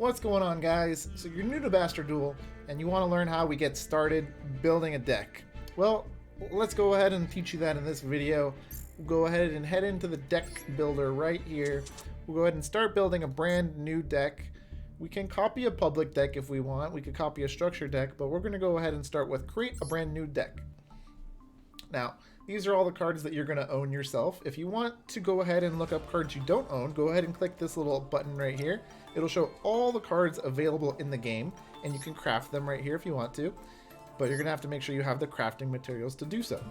What's going on, guys? So you're new to Bastard Duel and you want to learn how we get started building a deck. Well, let's go ahead and teach you that in this video. We'll go ahead and head into the deck builder right here. We'll go ahead and start building a brand new deck. We can copy a public deck if we want. We could copy a structure deck, but we're going to go ahead and start with create a brand new deck. Now, these are all the cards that you're going to own yourself. If you want to go ahead and look up cards you don't own, go ahead and click this little button right here. It'll show all the cards available in the game, and you can craft them right here if you want to, but you're going to have to make sure you have the crafting materials to do so.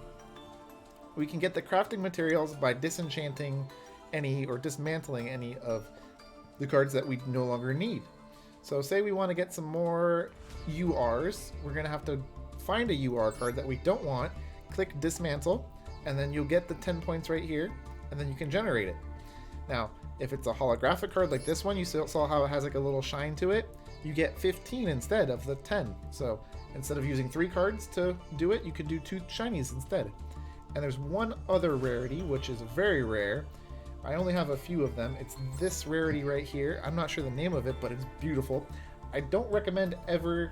We can get the crafting materials by disenchanting any or dismantling any of the cards that we no longer need. So say we want to get some more URs, we're going to have to find a UR card that we don't want, click dismantle, and then you'll get the 10 points right here, and then you can generate it. Now, if it's a holographic card like this one, you saw how it has like a little shine to it, you get 15 instead of the 10. So instead of using 3 cards to do it, you could do 2 shinies instead. And there's one other rarity, which is very rare. I only have a few of them. It's this rarity right here. I'm not sure the name of it, but it's beautiful. I don't recommend ever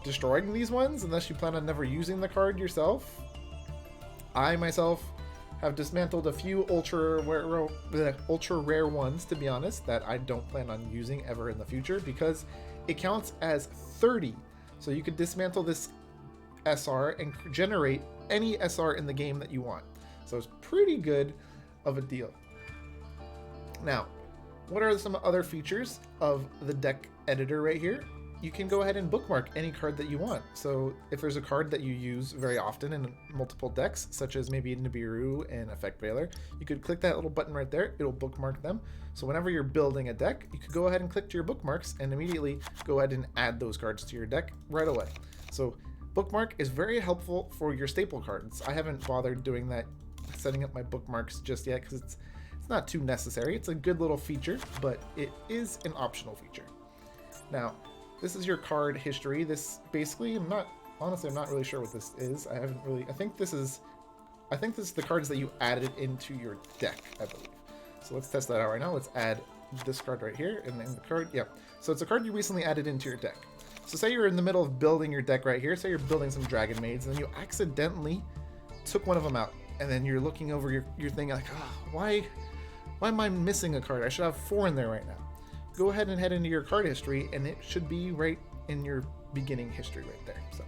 destroying these ones unless you plan on never using the card yourself. I myself have dismantled a few ultra rare ones, to be honest, that I don't plan on using ever in the future because it counts as 30. So you could dismantle this SR and generate any SR in the game that you want. So it's pretty good of a deal. Now, what are some other features of the deck editor right here? You can go ahead and bookmark any card that you want. So if there's a card that you use very often in multiple decks, such as maybe Nibiru and Effect Veiler, you could click that little button right there. It'll bookmark them. So whenever you're building a deck, you could go ahead and click to your bookmarks and immediately go ahead and add those cards to your deck right away. So bookmark is very helpful for your staple cards. I haven't bothered doing that, setting up my bookmarks just yet because it's not too necessary. It's a good little feature, but it is an optional feature. Now, this is your card history. This basically, I'm not really sure what this is. I think this is the cards that you added into your deck, I believe. So let's test that out right now. Let's add this card right here, and then the card, yeah. So it's a card you recently added into your deck. So say you're in the middle of building your deck right here. Say you're building some Dragon Maids, and then you accidentally took one of them out, and then you're looking over your thing like, oh, why am I missing a card? I should have 4 in there right now. Go ahead and head into your card history, and it should be right in your beginning history right there. So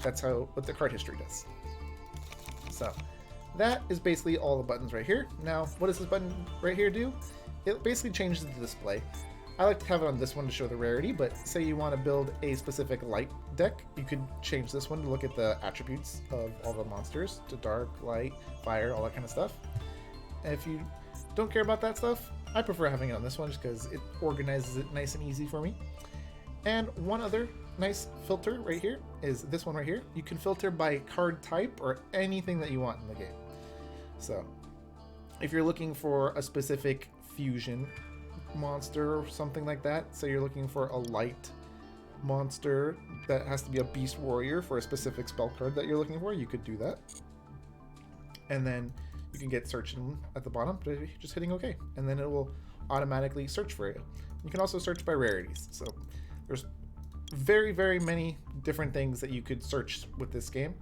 that's what the card history does. So that is basically all the buttons right here. Now, what does this button right here do? It basically changes the display. I like to have it on this one to show the rarity, but say you want to build a specific light deck, you could change this one to look at the attributes of all the monsters, to dark, light, fire, all that kind of stuff. And if you don't care about that stuff, I prefer having it on this one just because it organizes it nice and easy for me. And one other nice filter right here is this one right here. You can filter by card type or anything that you want in the game. So if you're looking for a specific fusion monster or something like that, so you're looking for a light monster that has to be a beast warrior for a specific spell card that you're looking for, you could do that. And then you can get searching at the bottom, just hitting OK, and then it will automatically search for you. You can also search by rarities. So there's very, very many different things that you could search with this game.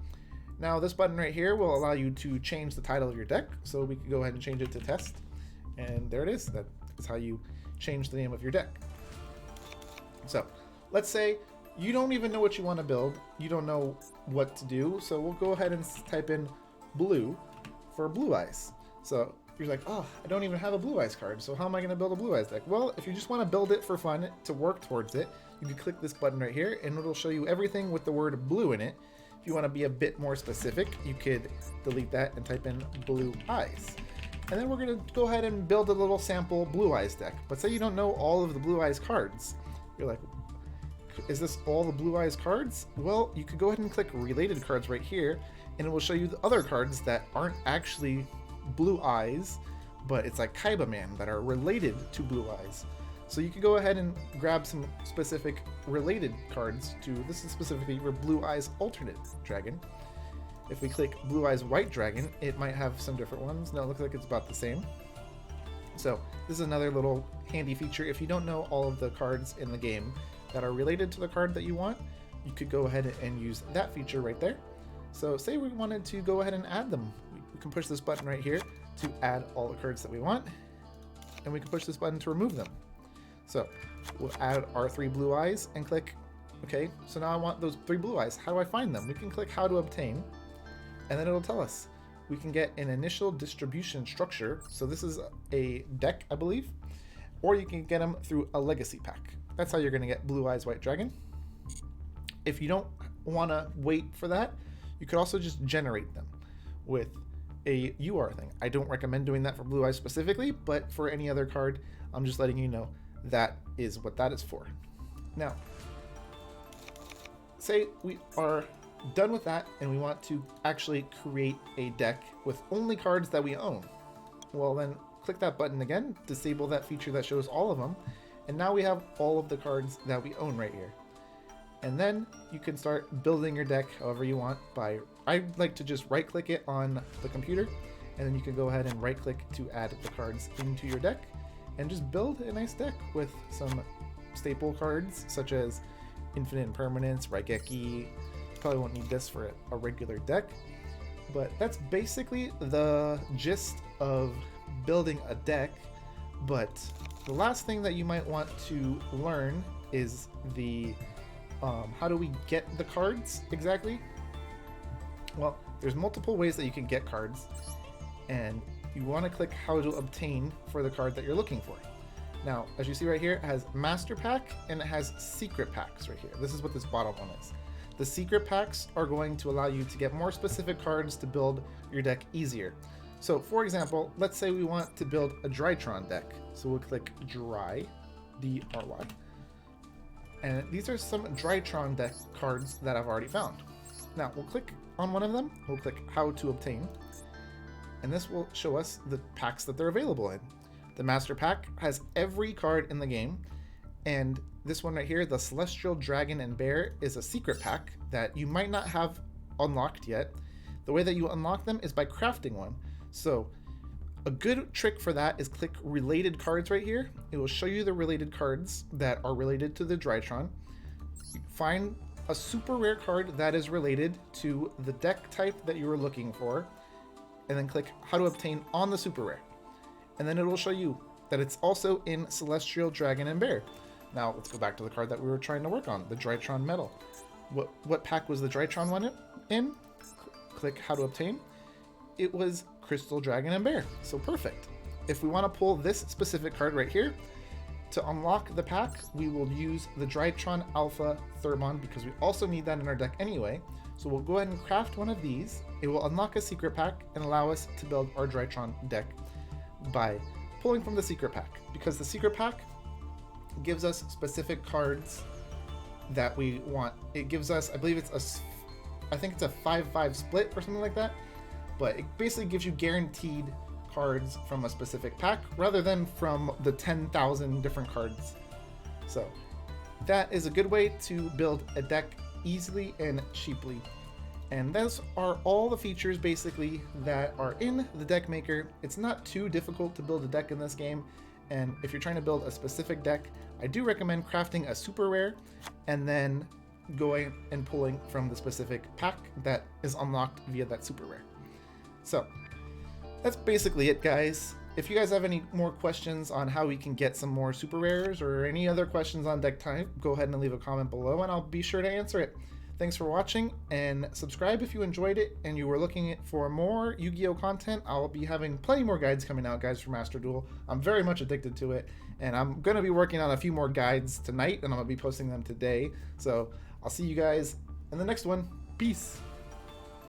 Now this button right here will allow you to change the title of your deck. So we can go ahead and change it to test. And there it is. That is how you change the name of your deck. So let's say you don't even know what you want to build. You don't know what to do. So we'll go ahead and type in blue for Blue Eyes. So you're like, oh, I don't even have a Blue Eyes card, so how am I going to build a Blue Eyes deck? Well, if you just want to build it for fun, to work towards it, you can click this button right here, and it'll show you everything with the word blue in it. If you want to be a bit more specific, you could delete that and type in Blue Eyes. And then we're going to go ahead and build a little sample Blue Eyes deck. But say you don't know all of the Blue Eyes cards. You're like, is this all the Blue Eyes cards? Well, you could go ahead and click related cards right here, and it will show you the other cards that aren't actually Blue Eyes, but it's like Kaiba Man that are related to Blue Eyes. So you could go ahead and grab some specific related cards to, this is specifically for Blue Eyes Alternate Dragon. If we click Blue Eyes White Dragon, it might have some different ones. No, it looks like it's about the same. So this is another little handy feature. If you don't know all of the cards in the game that are related to the card that you want, you could go ahead and use that feature right there. So say we wanted to go ahead and add them. We can push this button right here to add all the cards that we want, and we can push this button to remove them. So we'll add our 3 blue eyes and click, okay, so now I want those 3 blue eyes. How do I find them? We can click how to obtain, and then it'll tell us. We can get an initial distribution structure. So this is a deck, I believe, or you can get them through a legacy pack. That's how you're gonna get Blue Eyes White Dragon. If you don't wanna wait for that, you could also just generate them with a UR thing. I don't recommend doing that for Blue Eyes specifically, but for any other card, I'm just letting you know that is what that is for. Now, say we are done with that and we want to actually create a deck with only cards that we own. Well, then click that button again, disable that feature that shows all of them, and now we have all of the cards that we own right here. And then you can start building your deck however you want by, I like to just right click it on the computer, and then you can go ahead and right click to add the cards into your deck and just build a nice deck with some staple cards such as Infinite Impermanence, Raigeki. Probably won't need this for a regular deck, but that's basically the gist of building a deck. But the last thing that you might want to learn is the how do we get the cards exactly? Well, there's multiple ways that you can get cards, and you want to click how to obtain for the card that you're looking for. Now, as you see right here, it has Master Pack and it has Secret Packs right here. This is what this bottom one is. The Secret Packs are going to allow you to get more specific cards to build your deck easier. So, for example, let's say we want to build a Drytron deck. So we'll click Dry, D-R-Y. And these are some Drytron deck cards that I've already found. Now, we'll click on one of them. We'll click How to Obtain. And this will show us the packs that they're available in. The Master Pack has every card in the game. And this one right here, the Celestial Dragon and Bear, is a secret pack that you might not have unlocked yet. The way that you unlock them is by crafting one. So a good trick for that is click related cards right here. It will show you the related cards that are related to the Drytron. Find a super rare card that is related to the deck type that you were looking for, and then click how to obtain on the super rare. And then it will show you that it's also in Celestial Dragon and Bear. Now let's go back to the card that we were trying to work on, the Drytron Metal. What pack was the Drytron one in? Click how to obtain. It was Crystal Dragon and Bear, so perfect. If we want to pull this specific card right here, to unlock the pack, we will use the Drytron Alpha Thermon because we also need that in our deck anyway. So we'll go ahead and craft one of these. It will unlock a secret pack and allow us to build our Drytron deck by pulling from the secret pack, because the secret pack gives us specific cards that we want. It gives us, I believe I think it's a 5-5 split or something like that, but it basically gives you guaranteed cards from a specific pack rather than from the 10,000 different cards. So that is a good way to build a deck easily and cheaply. And those are all the features basically that are in the deck maker. It's not too difficult to build a deck in this game, and if you're trying to build a specific deck, I do recommend crafting a super rare and then going and pulling from the specific pack that is unlocked via that super rare. So that's basically it, guys. If you guys have any more questions on how we can get some more super rares or any other questions on deck type, go ahead and leave a comment below and I'll be sure to answer it. Thanks for watching, and subscribe if you enjoyed it and you were looking for more Yu-Gi-Oh content. I'll be having plenty more guides coming out, guys, for Master Duel. I'm very much addicted to it, and I'm going to be working on a few more guides tonight, and I'm going to be posting them today. So I'll see you guys in the next one. Peace.